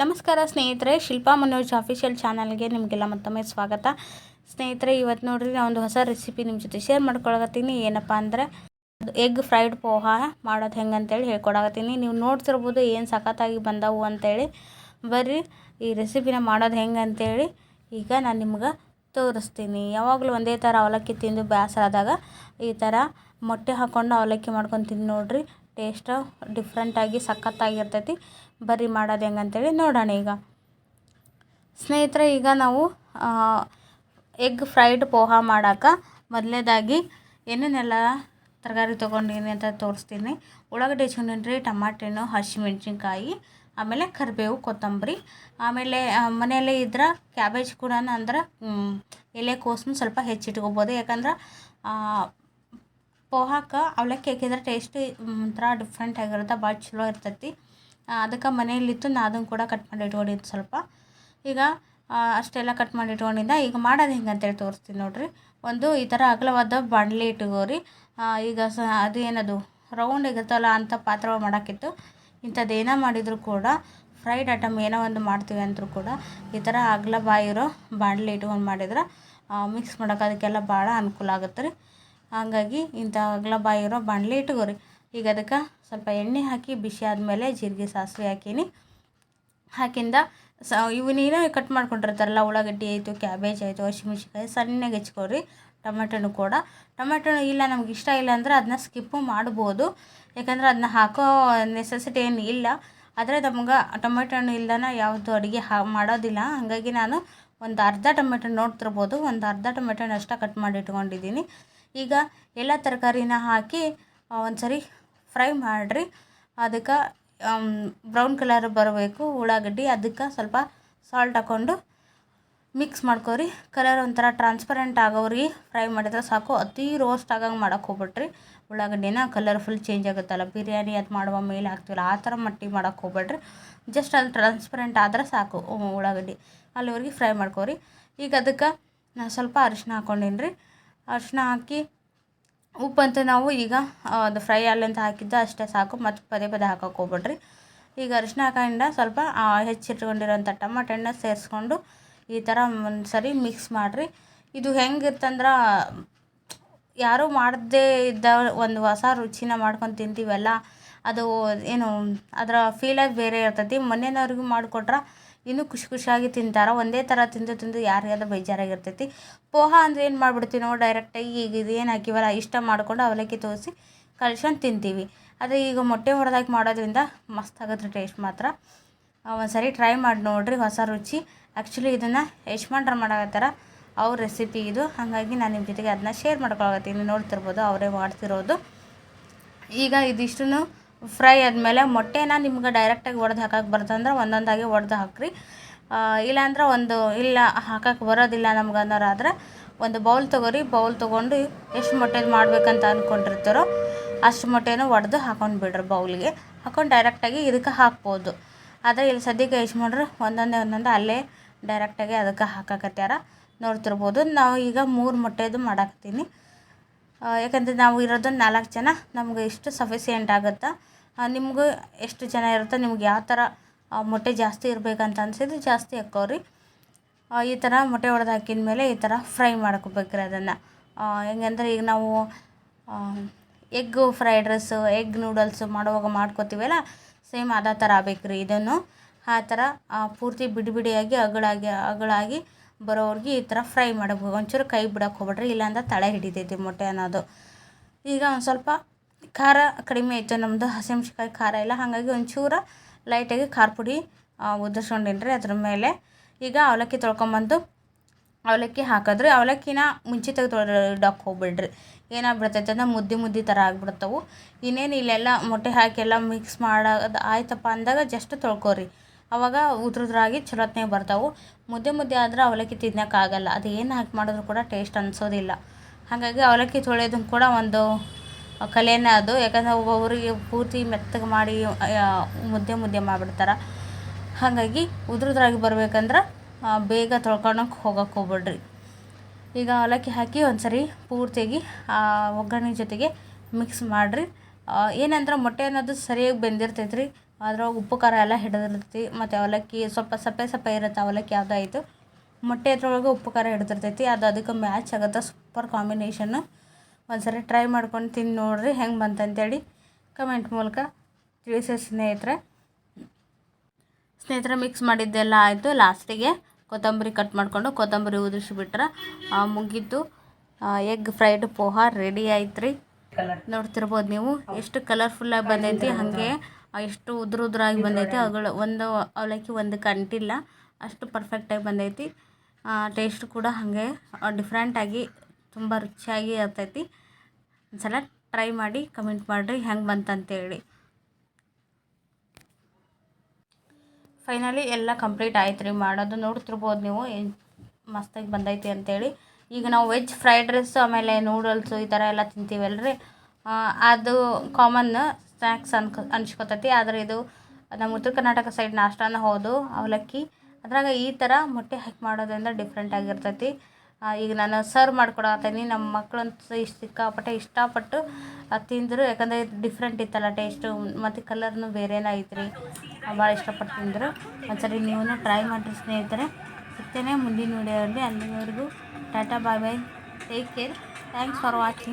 ನಮಸ್ಕಾರ ಸ್ನೇಹಿತರೆ, ಶಿಲ್ಪಾ ಮನೋಜ್ ಅಫಿಷಿಯಲ್ ಚಾನಲ್ಗೆ ನಿಮಗೆಲ್ಲ ಮತ್ತೊಮ್ಮೆ ಸ್ವಾಗತ. ಸ್ನೇಹಿತರೆ, ಇವತ್ತು ನೋಡ್ರಿ ನಾನು ಒಂದು ಹೊಸ ರೆಸಿಪಿ ನಿಮ್ಮ ಜೊತೆ ಶೇರ್ ಮಾಡ್ಕೊಳಕತ್ತೀನಿ. ಏನಪ್ಪ ಅಂದರೆ ಎಗ್ ಫ್ರೈಡ್ ಪೋಹಾ ಮಾಡೋದು ಹೆಂಗೆ ಅಂತೇಳಿ ಹೇಳ್ಕೊಡಕತ್ತೀನಿ. ನೀವು ನೋಡ್ತಿರ್ಬೋದು ಏನು ಸಖತ್ತಾಗಿ ಬಂದವು ಅಂತೇಳಿ. ಬರ್ರಿ ಈ ರೆಸಿಪಿನ ಮಾಡೋದು ಹೆಂಗೆ ಅಂತೇಳಿ ಈಗ ನಾನು ನಿಮ್ಗೆ ತೋರಿಸ್ತೀನಿ. ಯಾವಾಗಲೂ ಒಂದೇ ಥರ ಅವಲಕ್ಕಿ ತಿಂದು ಬೇಸರ ಆದಾಗ ಈ ಥರ ಮೊಟ್ಟೆ ಹಾಕ್ಕೊಂಡು ಅವಲಕ್ಕಿ ಮಾಡ್ಕೊಂಡು ತಿಂದು ನೋಡ್ರಿ. ಟೇಸ್ಟ್ ಡಿಫ್ರೆಂಟಾಗಿ ಸಖತ್ತಾಗಿರ್ತೈತಿ. ಬರ್ರಿ ಮಾಡೋದು ಹೆಂಗೆ ಅಂತೇಳಿ ನೋಡೋಣ. ಈಗ ಸ್ನೇಹಿತರೆ, ಈಗ ನಾವು ಎಗ್ ಫ್ರೈಡ್ ಪೋಹಾ ಮಾಡೋಕೆ ಮೊದಲನೇದಾಗಿ ಏನೇನೆಲ್ಲ ತರಕಾರಿ ತೊಗೊಂಡಿನಿ ಅಂತ ತೋರಿಸ್ತೀನಿ. ಉಳ್ಳಾಗಡ್ಡಿ ಹಚ್ಕೊಂಡಿನಿ, ಟಮಾಟೆ ಹಣ್ಣು, ಹಸಿಮೆಣ್ಸಿನ್ಕಾಯಿ, ಆಮೇಲೆ ಕರಿಬೇವು, ಕೊತ್ತಂಬರಿ, ಆಮೇಲೆ ಮನೆಯಲ್ಲೇ ಇದ್ರೆ ಕ್ಯಾಬೇಜ್ ಕೂಡ ಅಂದ್ರೆ ಎಲೆಕೋಸನ್ನು ಸ್ವಲ್ಪ ಹೆಚ್ಚಿಟ್ಕೋಬೋದು. ಯಾಕಂದ್ರೆ ಪೋಹಾಕ್ಕೆ ಅವಲಕ್ಕಿ ಹಾಕಿದ್ರೆ ಟೇಸ್ಟ್ ಒಂಥರ ಡಿಫ್ರೆಂಟ್ ಆಗಿರುತ್ತೆ, ಭಾಳ ಚಲೋ ಇರ್ತೈತಿ. ಅದಕ್ಕೆ ಮನೆಯಲ್ಲಿತ್ತು ನಾನು ಅದನ್ನು ಕೂಡ ಕಟ್ ಮಾಡಿ ಇಟ್ಕೊಂಡಿದ್ದು ಸ್ವಲ್ಪ. ಈಗ ಅಷ್ಟೆಲ್ಲ ಕಟ್ ಮಾಡಿ ಇಟ್ಕೊಂಡಿದ್ದ. ಈಗ ಮಾಡೋದು ಹೆಂಗೆ ಅಂತೇಳಿ ತೋರಿಸ್ತೀನಿ ನೋಡಿರಿ. ಒಂದು ಈ ಥರ ಅಗಲವಾದ ಬಾಣಲೆ ಇಟ್ಕೋರಿ. ಈಗ ಅದು ಏನದು ರೌಂಡ್ ಆಗಿರ್ತಲ್ಲ ಅಂಥ ಪಾತ್ರ ಮಾಡೋಕ್ಕಿತ್ತು. ಇಂಥದ್ದು ಏನೋ ಮಾಡಿದರೂ ಕೂಡ ಫ್ರೈಡ್ ಐಟಮ್ ಏನೋ ಒಂದು ಮಾಡ್ತೀವಿ ಅಂದರೂ ಕೂಡ ಈ ಥರ ಅಗಲ ಬಾಯಿರೋ ಬಾಣಲೆ ಇಟ್ಕೊಂಡು ಮಾಡಿದ್ರೆ ಮಿಕ್ಸ್ ಮಾಡೋಕೆ ಅದಕ್ಕೆಲ್ಲ ಭಾಳ ಅನುಕೂಲ ಆಗುತ್ತೆ ರೀ. ಹಾಗಾಗಿ ಇಂಥ ಅಗಲ ಬಾಯಿರೋ ಬಾಣಲೆ ಇಟ್ಕೋರಿ. ಈಗ ಅದಕ್ಕೆ ಸ್ವಲ್ಪ ಎಣ್ಣೆ ಹಾಕಿ ಬಿಸಿ ಆದಮೇಲೆ ಜೀರಿಗೆ, ಸಾಸಿವೆ ಹಾಕಿಂದ ಇವನ್ನೇನೋ ಕಟ್ ಮಾಡ್ಕೊಂಡಿರ್ತಾರಲ್ಲ, ಉಳ್ಳಾಗಡ್ಡಿ ಆಯಿತು, ಕ್ಯಾಬೇಜ್ ಆಯಿತು, ಹಸಿಮೆಣ್ಸಿನ್ಕಾಯಿ ಸಣ್ಣಗೆ ಹೆಚ್ಕೊರಿ. ಟೊಮೆಟೊನು ಕೂಡ. ಟೊಮೆಟೊ ಇಲ್ಲ ನಮ್ಗೆ ಇಷ್ಟ ಇಲ್ಲ ಅಂದ್ರೆ ಅದನ್ನ ಸ್ಕಿಪ್ಪು ಮಾಡ್ಬೋದು. ಯಾಕಂದ್ರೆ ಅದನ್ನ ಹಾಕೋ ನೆಸೆಸಿಟಿ ಏನು ಇಲ್ಲ. ಆದರೆ ನಮ್ಗೆ ಟೊಮೆಟೊ ಹಣ್ಣು ಇಲ್ದನ ಯಾವುದು ಅಡುಗೆ ಮಾಡೋದಿಲ್ಲ. ಹಾಗಾಗಿ ನಾನು ಒಂದು ಅರ್ಧ ಟೊಮೆಟೊ ನೋಡ್ತಿರ್ಬೋದು, ಒಂದು ಅರ್ಧ ಟೊಮೆಟೊನ ಅಷ್ಟೇ ಕಟ್ ಮಾಡಿ ಇಟ್ಕೊಂಡಿದ್ದೀನಿ. ಈಗ ಎಲ್ಲ ತರಕಾರಿನ ಹಾಕಿ ಒಂದು ಸರಿ ಫ್ರೈ ಮಾಡಿರಿ. ಅದಕ್ಕೆ ಬ್ರೌನ್ ಕಲರ್ ಬರಬೇಕು ಉಳ್ಳಾಗಡ್ಡಿ. ಅದಕ್ಕೆ ಸ್ವಲ್ಪ ಸಾಲ್ಟ್ ಹಾಕ್ಕೊಂಡು ಮಿಕ್ಸ್ ಮಾಡ್ಕೊರಿ. ಕಲರ್ ಒಂಥರ ಟ್ರಾನ್ಸ್ಪರೆಂಟ್ ಆಗೋರಿಗೆ ಫ್ರೈ ಮಾಡಿದ್ರೆ ಸಾಕು. ಅತಿ ರೋಸ್ಟ್ ಆಗಂಗೆ ಮಾಡೋಕೆ ಹೋಗ್ಬಿಟ್ರಿ. ಉಳ್ಳಾಗಡ್ಡಿನ ಕಲರ್ ಫುಲ್ ಚೇಂಜ್ ಆಗುತ್ತಲ್ಲ, ಬಿರಿಯಾನಿ ಅದು ಮಾಡುವ ಮೇಲೆ ಹಾಕ್ತೀವಲ್ಲ ಆ ಥರ ಮಟ್ಟಿಗೆ ಮಾಡೋಕೆ ಹೋಗ್ಬೇಡ್ರಿ. ಜಸ್ಟ್ ಅದು ಟ್ರಾನ್ಸ್ಪರೆಂಟ್ ಆದರೆ ಸಾಕು ಉಳ್ಳಾಗಡ್ಡಿ. ಅಲ್ಲಿವರೆಗೆ ಫ್ರೈ ಮಾಡ್ಕೊರಿ. ಈಗ ಅದಕ್ಕೆ ನಾನು ಸ್ವಲ್ಪ ಅರಿಶಿನ ಹಾಕ್ಕೊಂಡಿನಿ ರೀ. ಅರಿಶಿನ ಹಾಕಿ ಉಪ್ಪಂತೂ ನಾವು ಈಗ ಅದು ಫ್ರೈ ಅಲ್ಲಂತ ಹಾಕಿದ್ದು ಅಷ್ಟೇ ಸಾಕು, ಮತ್ತು ಪದೇ ಹಾಕೋಕೆ ಹೋಗ್ಬಿಡ್ರಿ. ಈಗ ಅರಿಶಿನ ಹಾಕೊಂಡು ಸ್ವಲ್ಪ ಹೆಚ್ಚಿಟ್ಕೊಂಡಿರೋಂಥ ಟಮಾಟೆ ಹಣ್ಣು ಸೇರಿಸ್ಕೊಂಡು ಈ ಥರ ಒಂದು ಸರಿ ಮಿಕ್ಸ್ ಮಾಡಿರಿ. ಇದು ಹೆಂಗಿರ್ತಂದ್ರೆ ಯಾರೂ ಮಾಡದೇ ಇದ್ದ ಒಂದು ಹೊಸ ರುಚಿನ ಮಾಡ್ಕೊಂಡು ತಿಂತೀವಲ್ಲ, ಅದು ಏನು ಅದರ ಫೀಲೇ ಬೇರೆ ಇರ್ತೈತಿ. ಮನೆಯವ್ರಿಗೂ ಮಾಡಿಕೊಟ್ರೆ ಇನ್ನೂ ಖುಷಿಯಾಗಿ ತಿಂತಾರೆ. ಒಂದೇ ಥರ ತಿಂದು ಯಾರಿಗಾದ್ರೂ ಬೇಜಾರಾಗಿರ್ತೈತಿ. ಪೋಹಾ ಅಂದರೆ ಏನು ಮಾಡಿಬಿಡ್ತೀವಿ ನಾವು ಡೈರೆಕ್ಟಾಗಿ ಈಗ ಇದೇನು ಹಾಕಿವಲ್ಲ ಇಷ್ಟ ಮಾಡಿಕೊಂಡು ಅವಲಕ್ಕಿ ತೋರಿಸಿ ಕಲ್ಸ್ಕೊಂಡು ತಿಂತೀವಿ. ಆದರೆ ಈಗ ಮೊಟ್ಟೆ ಹೊಡೆದಾಕಿ ಮಾಡೋದ್ರಿಂದ ಮಸ್ತ್ ಆಗುತ್ತೆ ಟೇಸ್ಟ್ ಮಾತ್ರ. ಒಂದು ಸರಿ ಟ್ರೈ ಮಾಡಿ ನೋಡಿರಿ, ಹೊಸ ರುಚಿ. ಆ್ಯಕ್ಚುಲಿ ಇದನ್ನು ಯಜಮಾನ್ರು ಮಾಡಕತ್ತಾರ, ಅವ್ರ ರೆಸಿಪಿ ಇದು. ಹಾಗಾಗಿ ನಾನು ನಿಮ್ಮ ಜೊತೆಗೆ ಅದನ್ನ ಶೇರ್ ಮಾಡ್ಕೊಳಕತ್ತೀನಿ. ನೋಡ್ತಿರ್ಬೋದು ಅವರೇ ಮಾಡ್ತಿರೋದು. ಈಗ ಇದಿಷ್ಟನ್ನು ಫ್ರೈ ಆದಮೇಲೆ ಮೊಟ್ಟೆನ ನಿಮ್ಗೆ ಡೈರೆಕ್ಟಾಗಿ ಒಡೆದು ಹಾಕಕ್ಕೆ ಬರ್ತಂದ್ರೆ ಒಂದೊಂದಾಗಿ ಒಡೆದು ಹಾಕ್ರಿ. ಇಲ್ಲಾಂದ್ರೆ ಇಲ್ಲ ಹಾಕಕ್ಕೆ ಬರೋದಿಲ್ಲ ನಮ್ಗೆ ಅನ್ನೋರಾದ್ರೆ ಒಂದು ಬೌಲ್ ತೊಗೊರಿ. ಬೌಲ್ ತೊಗೊಂಡು ಎಷ್ಟು ಮೊಟ್ಟೆದು ಮಾಡಬೇಕಂತ ಅಂದ್ಕೊಂಡಿರ್ತಾರೋ ಅಷ್ಟು ಮೊಟ್ಟೆನೂ ಒಡೆದು ಹಾಕೊಂಡು ಬಿಡ್ರಿ. ಬೌಲ್ಗೆ ಹಾಕೊಂಡು ಡೈರೆಕ್ಟಾಗಿ ಇದಕ್ಕೆ ಹಾಕ್ಬೋದು. ಆದರೆ ಇಲ್ಲಿ ಸದ್ಯಕ್ಕೆ ಯಜಮಾನ್ರು ಒಂದೊಂದೇ ಅಲ್ಲೇ ಡೈರೆಕ್ಟಾಗಿ ಅದಕ್ಕೆ ಹಾಕಕತ್ಯಾರ, ನೋಡ್ತಿರ್ಬೋದು. ನಾವು ಈಗ 3 ಮೊಟ್ಟೆದು ಮಾಡಾಕತ್ತೀನಿ. ಯಾಕಂದರೆ ನಾವು ಇರೋದು 4 ಜನ, ನಮ್ಗೆ ಇಷ್ಟು ಸಫಿಸಿಯೆಂಟ್ ಆಗುತ್ತೆ. ನಿಮಗೂ ಎಷ್ಟು ಜನ ಇರುತ್ತೆ, ನಿಮ್ಗೆ ಯಾವ ಥರ ಮೊಟ್ಟೆ ಜಾಸ್ತಿ ಇರಬೇಕಂತ ಅನಿಸಿದ್ರೆ ಜಾಸ್ತಿ ಹಾಕೋರಿ. ಈ ಥರ ಮೊಟ್ಟೆ ಹೊಡೆದು ಹಾಕಿದ ಮೇಲೆ ಈ ಥರ ಫ್ರೈ ಮಾಡ್ಕೋಬೇಕ್ರಿ ಅದನ್ನು. ಹೆಂಗಂದ್ರೆ ಈಗ ನಾವು egg fried rice, egg noodles ಮಾಡುವಾಗ ಮಾಡ್ಕೋತೀವಲ್ಲ, ಸೇಮ್ ಅದೇ ಥರ ಆಗ್ಬೇಕ್ರಿ ಇದನ್ನು. ಆ ಥರ ಪೂರ್ತಿ ಬಿಡಿಯಾಗಿ ಅಗಳಾಗಿ ಬರೋವ್ರಿಗೆ ಈ ಥರ ಫ್ರೈ ಮಾಡಬೇಕು. ಒಂಚೂರು ಕೈ ಬಿಡೋಕೆ ಹೋಗ್ಬಿಡ್ರಿ, ಇಲ್ಲಾಂದ್ರೆ ತಳ ಹಿಡಿತೈತಿ ಮೊಟ್ಟೆ ಅನ್ನೋದು. ಈಗ ಒಂದು ಸ್ವಲ್ಪ ಖಾರ ಕಡಿಮೆ ಆಯಿತು ನಮ್ಮದು, ಹಸಿಮೆಣ್ಸಿನ್ಕಾಯಿ ಖಾರ ಇಲ್ಲ. ಹಾಗಾಗಿ ಒಂಚೂರು ಲೈಟಾಗಿ ಖಾರ ಪುಡಿ ಉದುರ್ಸ್ಕೊಂಡಿನ್ರಿ ಅದ್ರ ಮೇಲೆ. ಈಗ ಅವಲಕ್ಕಿ ತೊಳ್ಕೊಂಬಂದು ಅವಲಕ್ಕಿ ಹಾಕಿದ್ರಿ. ಅವಲಕ್ಕಿನ ಮುಂಚೆ ಇಡೋಕೆ ಹೋಗ್ಬಿಡ್ರಿ. ಏನಾಗ್ಬಿಡ್ತೈತೆ ಅಂದ್ರೆ ಮುದ್ದೆ ಥರ ಆಗಿಬಿಡ್ತಾವೆ. ಇನ್ನೇನು ಇಲ್ಲೆಲ್ಲ ಮೊಟ್ಟೆ ಹಾಕಿ ಎಲ್ಲ ಮಿಕ್ಸ್ ಮಾಡೋದು ಆಯ್ತಪ್ಪ ಅಂದಾಗ ಜಸ್ಟ್ ತೊಳ್ಕೊರಿ. ಆವಾಗ ಉದ್ರಾಗಿ ಚಲೋತ್ನಾಗ ಬರ್ತಾವೆ. ಮುದ್ದೆ ಆದ್ರೆ ಅವಲಕ್ಕಿ ತಿನ್ನೋಕ್ಕಾಗಲ್ಲ. ಅದು ಏನು ಹಾಕಿ ಮಾಡಿದ್ರು ಕೂಡ ಟೇಸ್ಟ್ ಅನಿಸೋದಿಲ್ಲ. ಹಾಗಾಗಿ ಅವಲಕ್ಕಿ ತೊಳೆಯೋದನ್ನು ಕೂಡ ಒಂದು ಕಲೆನೇ ಅದು. ಯಾಕಂದರೆ ಒಬ್ಬೊಬ್ಬರಿಗೆ ಪೂರ್ತಿ ಮೆತ್ತಗೆ ಮಾಡಿ ಮುದ್ದೆ ಮಾಡಿಬಿಡ್ತಾರೆ. ಹಾಗಾಗಿ ಉದ್ರಾಗಿ ಬರ್ಬೇಕಂದ್ರೆ ಬೇಗ ತೊಳ್ಕೊಳಕ್ಕೆ ಹೋಗ್ಬಿಡ್ರಿ. ಈಗ ಅವಲಕ್ಕಿ ಹಾಕಿ ಒಂದು ಸರಿ ಪೂರ್ತಿಯಾಗಿ ಒಗ್ಗರಣೆ ಜೊತೆಗೆ ಮಿಕ್ಸ್ ಮಾಡಿರಿ. ಏನಂದ್ರೆ ಮೊಟ್ಟೆ ಅನ್ನೋದು ಸರಿಯಾಗಿ ಬೆಂದಿರ್ತೈತೆ ರೀ. ಅದ್ರೊಳಗೆ ಉಪ್ಪು ಖಾರ ಎಲ್ಲ ಹಿಡಿದಿರ್ತೈತಿ. ಮತ್ತು ಅವಲಕ್ಕಿ ಸ್ವಲ್ಪ ಸಪ್ಪೆ ಸಪ್ಪೆ ಇರುತ್ತೆ ಅವಲಕ್ಕಿ ಯಾವುದೋ ಆಯಿತು. ಮೊಟ್ಟೆ ಅದ್ರೊಳಗೆ ಉಪ್ಪು ಖಾರ ಹಿಡಿದಿರ್ತೈತಿ. ಅದು ಅದಕ್ಕೆ ಮ್ಯಾಚ್ ಆಗುತ್ತೆ. Super combination. ಒಂದ್ಸರಿ ಟ್ರೈ ಮಾಡ್ಕೊಂಡು ತಿಂದು ನೋಡಿರಿ ಹೆಂಗೆ ಬಂತಂತೇಳಿ ಕಮೆಂಟ್ ಮೂಲಕ ತಿಳಿಸಿ ಸ್ನೇಹಿತರೆ. ಮಿಕ್ಸ್ ಮಾಡಿದ್ದೆಲ್ಲ ಆಯಿತು. ಲಾಸ್ಟಿಗೆ ಕೊತ್ತಂಬರಿ ಕಟ್ ಮಾಡಿಕೊಂಡು ಕೊತ್ತಂಬರಿ ಉದುರಿಸಿಬಿಟ್ರೆ ಮುಗೀತು. ಎಗ್ ಫ್ರೈಡ್ ಪೋಹಾ ರೆಡಿ ಆಯ್ತು ರೀ. ನೋಡ್ತಿರ್ಬೋದು ನೀವು ಎಷ್ಟು ಕಲರ್ಫುಲ್ಲಾಗಿ ಬಂದೈತಿ, ಹಾಗೆ ಎಷ್ಟು ಉದುರಾಗಿ ಬಂದೈತಿ. ಅವುಗಳು ಒಂದು ಅವಲಕ್ಕಿ ಒಂದಕ್ಕೆ ಅಂಟಿಲ್ಲ, ಅಷ್ಟು ಪರ್ಫೆಕ್ಟಾಗಿ ಬಂದೈತಿ. ಟೇಸ್ಟ್ ಕೂಡ ಹಾಗೆ ಡಿಫ್ರೆಂಟಾಗಿ ತುಂಬ ರುಚಿಯಾಗಿ ಇರ್ತೈತಿ. ಒಂದ್ಸಲ ಟ್ರೈ ಮಾಡಿ ಕಮೆಂಟ್ ಮಾಡಿರಿ ಹೆಂಗೆ ಬಂತಂತೇಳಿ. ಫೈನಲಿ ಎಲ್ಲ ಕಂಪ್ಲೀಟ್ ಆಯ್ತು ರೀ ಮಾಡೋದು. ನೋಡ್ತಿರ್ಬೋದು ನೀವು ಮಸ್ತಾಗಿ ಬಂದೈತಿ ಅಂತೇಳಿ. ಈಗ ನಾವು ವೆಜ್ ಫ್ರೈಡ್ ರೈಸ್ ಆಮೇಲೆ ನೂಡಲ್ಸು ಈ ಥರ ಎಲ್ಲ ತಿಂತೀವಲ್ರಿ, ಅದು ಕಾಮನ್ ಸ್ನ್ಯಾಕ್ಸ್ ಅನ್ಸ್ಕೊತೈತಿ. ಆದರೆ ಇದು ನಮ್ಮ ಉತ್ತರ ಕರ್ನಾಟಕ ಸೈಡ್ ನಾಷ್ಟಾನ ಹೌದು ಅವಲಕ್ಕಿ. ಅದ್ರಾಗ ಈ ಥರ ಮೊಟ್ಟೆ ಹಾಕಿ ಮಾಡೋದ್ರಿಂದ ಡಿಫ್ರೆಂಟ್ ಆಗಿರ್ತೈತಿ. ಈಗ ನಾನು ಸರ್ವ್ ಮಾಡ್ಕೊಡತ್ತೀನಿ. ನಮ್ಮ ಮಕ್ಕಳಂತೂ ಸಿಕ್ಕಾಪಟ್ಟೆ ಇಷ್ಟಪಟ್ಟು ತಿಂದರು. ಯಾಕಂದರೆ ಇದು ಡಿಫ್ರೆಂಟ್ ಇತ್ತಲ್ಲ ಟೇಸ್ಟು, ಮತ್ತು ಕಲರ್ನು ಬೇರೆನೇ ಐತ್ರಿ. ಭಾಳ ಇಷ್ಟಪಟ್ಟು ತಿಂದರು. ಒಂದ್ಸರಿ ನೀವು ಟ್ರೈ ಮಾಡಿರಿ ಸ್ನೇಹಿತರೆ. ಸಿಗ್ತೇನೆ ಮುಂದಿನ ವಿಡಿಯೋದಲ್ಲಿ. ಅಲ್ಲಿವರೆಗೂ tata bye bye, take care, thanks for watching.